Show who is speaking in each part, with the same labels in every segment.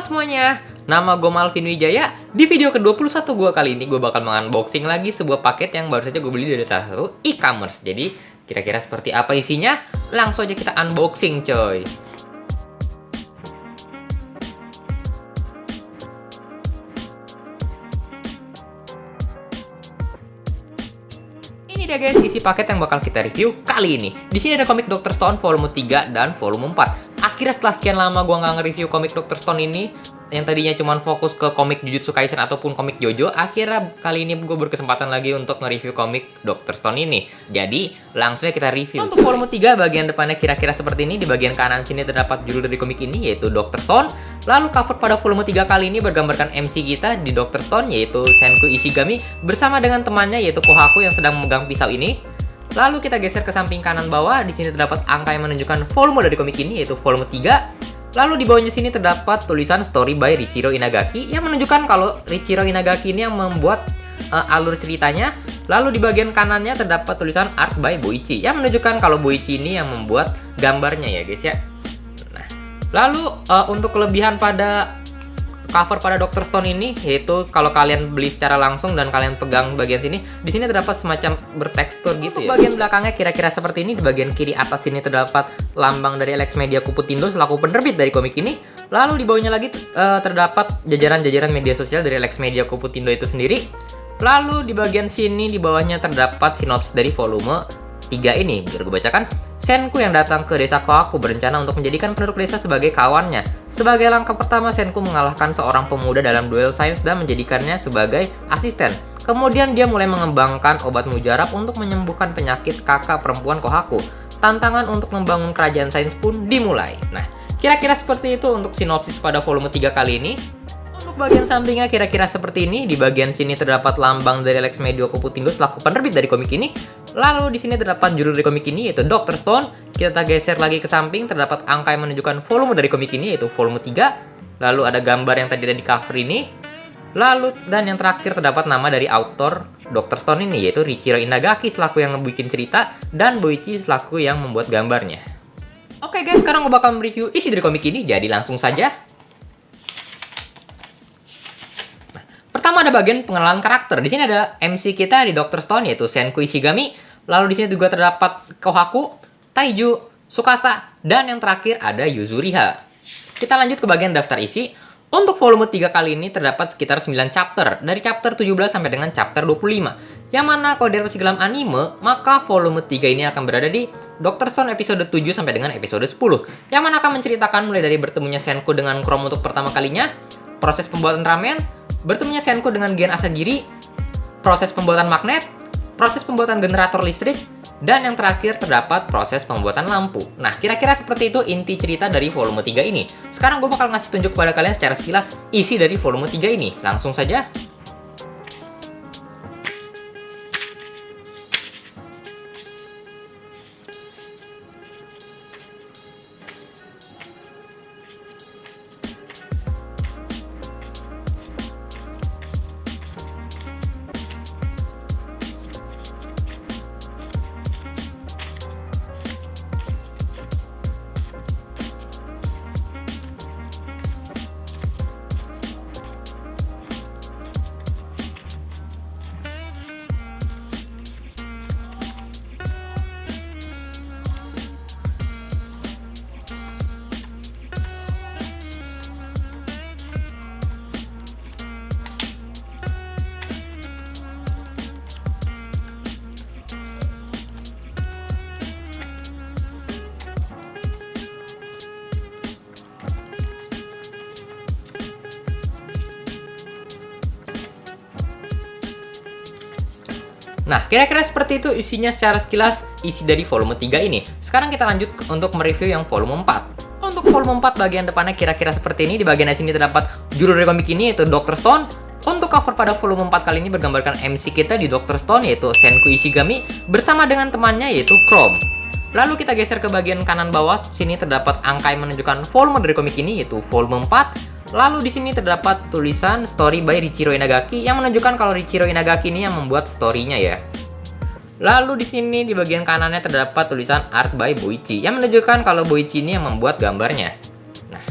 Speaker 1: Halo semuanya, nama gue Malvin Wijaya. Di video ke-21 gue kali ini gue bakal mengunboxing lagi sebuah paket yang baru saja gue beli dari salah satu e-commerce. Jadi kira-kira seperti apa isinya? Langsung aja kita unboxing coy. Ini dia guys, isi paket yang bakal kita review kali ini. Di sini ada komik Dr. Stone volume 3 dan volume 4. Akhirnya setelah sekian lama gue nggak nge-review komik Dr. Stone ini, yang tadinya cuma fokus ke komik Jujutsu Kaisen ataupun komik JoJo, akhirnya kali ini gue berkesempatan lagi untuk nge-review komik Dr. Stone ini. Jadi, langsung aja kita review. Untuk volume 3, bagian depannya kira-kira seperti ini. Di bagian kanan sini terdapat judul dari komik ini, yaitu Dr. Stone. Lalu cover pada volume 3 kali ini bergambarkan MC kita di Dr. Stone, yaitu Senku Ishigami, bersama dengan temannya, yaitu Kohaku yang sedang memegang pisau ini. Lalu kita geser ke samping kanan bawah. Di sini terdapat angka yang menunjukkan volume dari komik ini, yaitu volume 3. Lalu di bawahnya sini terdapat tulisan Story by Riichiro Inagaki yang menunjukkan kalau Riichiro Inagaki ini yang membuat alur ceritanya. Lalu di bagian kanannya terdapat tulisan Art by Boichi yang menunjukkan kalau Boichi ini yang membuat gambarnya ya guys ya. Nah, lalu untuk kelebihan pada cover pada Dr. Stone ini, yaitu kalau kalian beli secara langsung dan kalian pegang bagian sini, di sini terdapat semacam bertekstur gitu ya. Bagian belakangnya kira-kira seperti ini. Di bagian kiri atas sini terdapat lambang dari Alex Media Kuputindo selaku penerbit dari komik ini. Lalu di bawahnya lagi terdapat jajaran-jajaran media sosial dari Alex Media Kuputindo itu sendiri. Lalu di bagian sini di bawahnya terdapat sinopsis dari volume 3 ini. Biar gue bacakan. Senku yang datang ke desa Kohaku berencana untuk menjadikan penduduk desa sebagai kawannya. Sebagai langkah pertama, Senku mengalahkan seorang pemuda dalam duel sains dan menjadikannya sebagai asisten. Kemudian dia mulai mengembangkan obat mujarab untuk menyembuhkan penyakit kakak perempuan Kohaku. Tantangan untuk membangun kerajaan sains pun dimulai. Nah, kira-kira seperti itu untuk sinopsis pada volume 3 kali ini. Untuk bagian sampingnya kira-kira seperti ini. Di bagian sini terdapat lambang dari Alex Media Kuputindo selaku penerbit dari komik ini. Lalu di sini terdapat judul dari komik ini, yaitu Dr. Stone. Kita geser lagi ke samping, terdapat angka yang menunjukkan volume dari komik ini, yaitu volume 3. Lalu ada gambar yang tadi ada di cover ini. Lalu dan yang terakhir terdapat nama dari author Dr. Stone ini, yaitu Riichiro Inagaki selaku yang ngebikin cerita dan Boichi selaku yang membuat gambarnya. Oke guys, sekarang gue bakal mereview isi dari komik ini, jadi langsung saja. Pertama ada bagian pengenalan karakter. Di sini ada MC kita di Dr. Stone, yaitu Senku Ishigami. Lalu di sini juga terdapat Kohaku, Taiju, Tsukasa, dan yang terakhir ada Yuzuriha. Kita lanjut ke bagian daftar isi. Untuk volume 3 kali ini terdapat sekitar 9 chapter, dari chapter 17 sampai dengan chapter 25. Yang mana kalau dari dalam anime, maka volume 3 ini akan berada di Dr. Stone episode 7 sampai dengan episode 10. Yang mana akan menceritakan mulai dari bertemunya Senku dengan Chrome untuk pertama kalinya, proses pembuatan ramen, bertemunya Senku dengan Gen Asagiri, proses pembuatan magnet, proses pembuatan generator listrik, dan yang terakhir terdapat proses pembuatan lampu. Nah, kira-kira seperti itu inti cerita dari volume 3 ini. Sekarang gue bakal ngasih tunjuk kepada kalian secara sekilas isi dari volume 3 ini. Langsung saja. Nah, kira-kira seperti itu isinya secara sekilas isi dari volume 3 ini. Sekarang kita lanjut untuk mereview yang volume 4. Untuk volume 4 bagian depannya kira-kira seperti ini. Di bagian sini terdapat judul dari komik ini, yaitu Dr. Stone. Untuk cover pada volume 4 kali ini bergambarkan MC kita di Dr. Stone, yaitu Senku Ishigami, bersama dengan temannya, yaitu Chrome. Lalu kita geser ke bagian kanan bawah. Sini terdapat angka yang menunjukkan volume dari komik ini, yaitu volume 4. Lalu di sini terdapat tulisan Story by Riichiro Inagaki yang menunjukkan kalau Riichiro Inagaki ini yang membuat story-nya ya. Lalu di sini di bagian kanannya terdapat tulisan Art by Boichi yang menunjukkan kalau Boichi ini yang membuat gambarnya. Nah,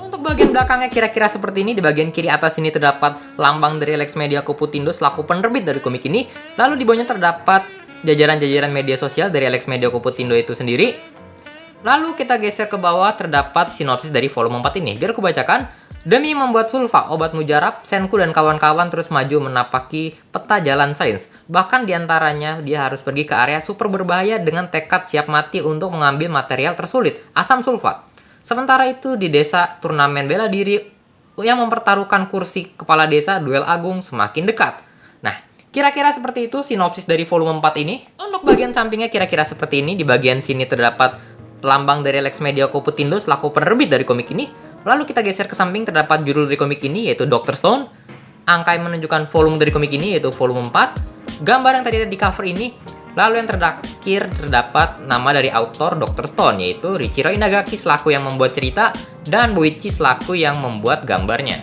Speaker 1: untuk Untuk bagian belakangnya kira-kira seperti ini. Di bagian kiri atas ini terdapat lambang dari Lex Media Koputindo selaku penerbit dari komik ini. Lalu di bawahnya terdapat jajaran-jajaran media sosial dari Lex Media Koputindo itu sendiri. Lalu kita geser ke bawah, terdapat sinopsis dari volume 4 ini. Biar aku bacakan. Demi membuat sulfa, obat mujarab, Senku dan kawan-kawan terus maju menapaki peta jalan sains. Bahkan diantaranya dia harus pergi ke area super berbahaya dengan tekad siap mati untuk mengambil material tersulit, asam sulfat. Sementara itu di desa, turnamen bela diri yang mempertaruhkan kursi kepala desa duel agung semakin dekat. Nah, kira-kira seperti itu sinopsis dari volume 4 ini. Untuk bagian sampingnya kira-kira seperti ini. Di bagian sini terdapat lambang dari Lex Media Koputindo selaku penerbit dari komik ini. Lalu kita geser ke samping, terdapat judul dari komik ini yaitu Dr. Stone. Angka yang menunjukkan volume dari komik ini yaitu volume 4. Gambar yang tadi ada di cover ini. Lalu yang terakhir terdapat nama dari autor Dr. Stone yaitu Richiro Inagaki selaku yang membuat cerita dan Boichi selaku yang membuat gambarnya.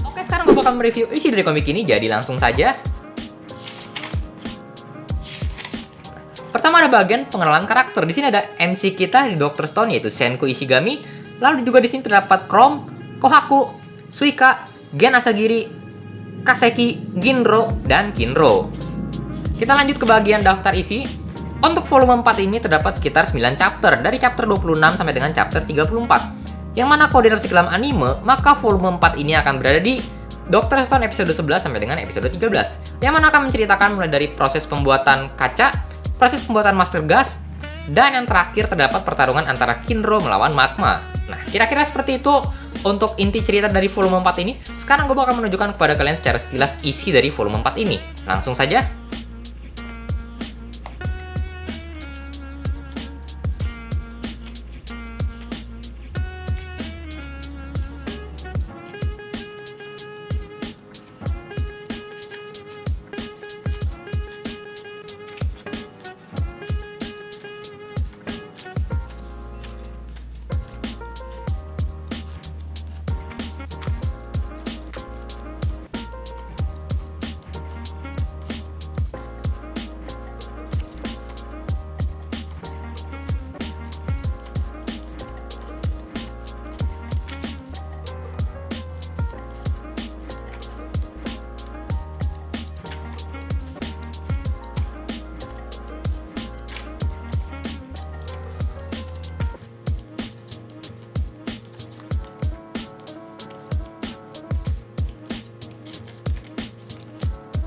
Speaker 1: Oke, sekarang gue bakal mereview isi dari komik ini, jadi langsung saja. Pertama ada bagian pengenalan karakter. Di sini ada MC kita di Dr. Stone yaitu Senku Ishigami. Lalu juga di sini terdapat Chrome, Kohaku, Suika, Gen Asagiri, Kaseki, Ginro, dan Kinro. Kita lanjut ke bagian daftar isi. Untuk volume 4 ini terdapat sekitar 9 chapter, dari chapter 26 sampai dengan chapter 34. Yang mana koordinasi dalam anime, maka volume 4 ini akan berada di Dr. Stone episode 11 sampai dengan episode 13. Yang mana akan menceritakan mulai dari proses pembuatan kaca, proses pembuatan master gas, dan yang terakhir terdapat pertarungan antara Kinro melawan Magma. Nah, kira-kira seperti itu untuk inti cerita dari volume 4 ini. Sekarang gue bakal menunjukkan kepada kalian secara sekilas isi dari volume 4 ini. Langsung saja.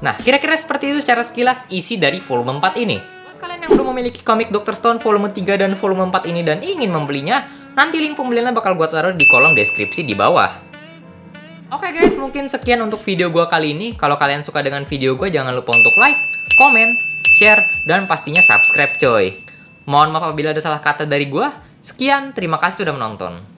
Speaker 1: Nah, kira-kira seperti itu secara sekilas isi dari volume 4 ini. Buat kalian yang belum memiliki komik Dr. Stone volume 3 dan volume 4 ini dan ingin membelinya, nanti link pembeliannya bakal gue taruh di kolom deskripsi di bawah. Oke guys, mungkin sekian untuk video gue kali ini. Kalau kalian suka dengan video gue, jangan lupa untuk like, komen, share, dan pastinya subscribe coy. Mohon maaf apabila ada salah kata dari gue. Sekian, terima kasih sudah menonton.